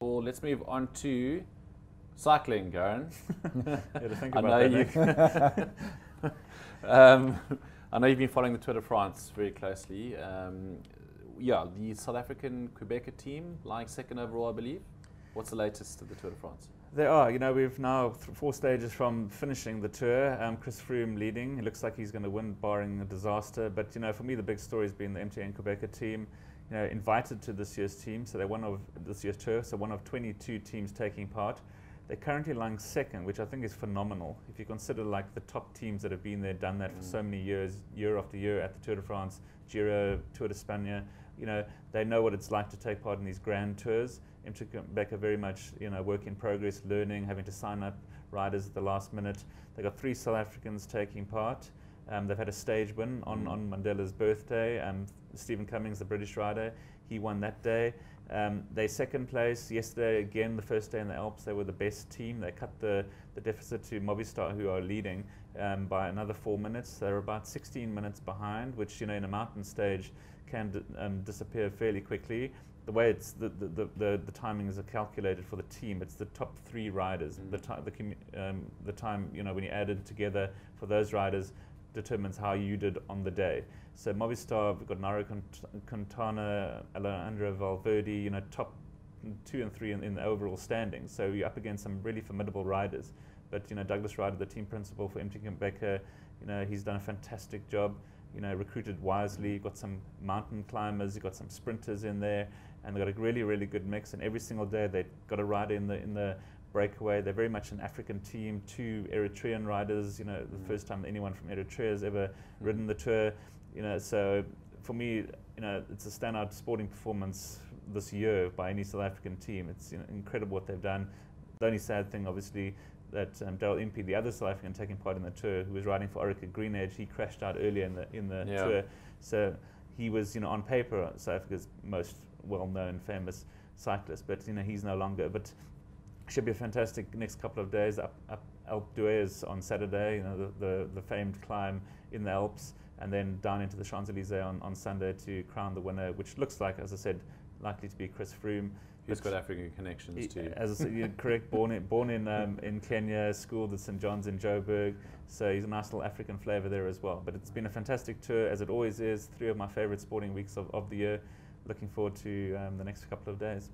Well, let's move on to cycling, Garen. Think I about know that. you. I know you've been following the Tour de France very closely. Yeah, the South African Quebecer team lying second overall, I believe. What's the latest of the Tour de France? They are. We've now 4 stages from finishing the Tour. Chris Froome leading. It looks like he's going to win, barring a disaster. But for me, the big story has been the MTN Quebecer team. Invited to this year's team, so they're one of this year's Tour. So one of 22 teams taking part. They're currently lying second, which I think is phenomenal. If you consider like the top teams that have been there, done that for so many years, year after year at the Tour de France, Giro, Tour de España. They know what it's like to take part in these grand tours. MTN Quebecer very much, work in progress, learning, having to sign up riders at the last minute. They've got 3 South Africans taking part. They've had a stage win on Mandela's birthday. Stephen Cummings, the British rider, he won that day. They second place yesterday, again, the first day in the Alps. They were the best team. They cut the deficit to Movistar, who are leading, by another 4 minutes. They're about 16 minutes behind, which, in a mountain stage can disappear fairly quickly. The way it's the timings are calculated for the team, it's the top 3 riders. The time, when you add it together for those riders, determines how you did on the day. So Movistar, we've got Nairo Quintana, Alejandro Valverde, top 2 and 3 in the overall standings. So you're up against some really formidable riders. But Douglas Ryder, the team principal for MTN Quebecer, he's done a fantastic job. Recruited wisely, got some mountain climbers, you've got some sprinters in there, and they've got a really, really good mix. And every single day they've got a rider in the breakaway. They're very much an African team, 2 Eritrean riders, the first time anyone from Eritrea has ever ridden the Tour. So for me, it's a standout sporting performance this year by any South African team. It's incredible what they've done. The only sad thing, obviously, that Daryl Impey, the other South African taking part in the Tour, who was riding for Orica Green Edge, he crashed out earlier in the Tour. So he was, on paper, South Africa's most well-known, famous cyclist, but he's no longer. But should be a fantastic next couple of days. Up Alpe d'Huez on Saturday, the famed climb in the Alps, and then down into the Champs-Élysées on Sunday to crown the winner, which looks like, as I said, likely to be Chris Froome. Who's got African connections too. As I said, you're correct, born in Kenya, schooled at St. John's in Joburg, so he's a nice little African flavour there as well. But it's been a fantastic tour, as it always is. 3 of my favourite sporting weeks of the year. Looking forward to the next couple of days.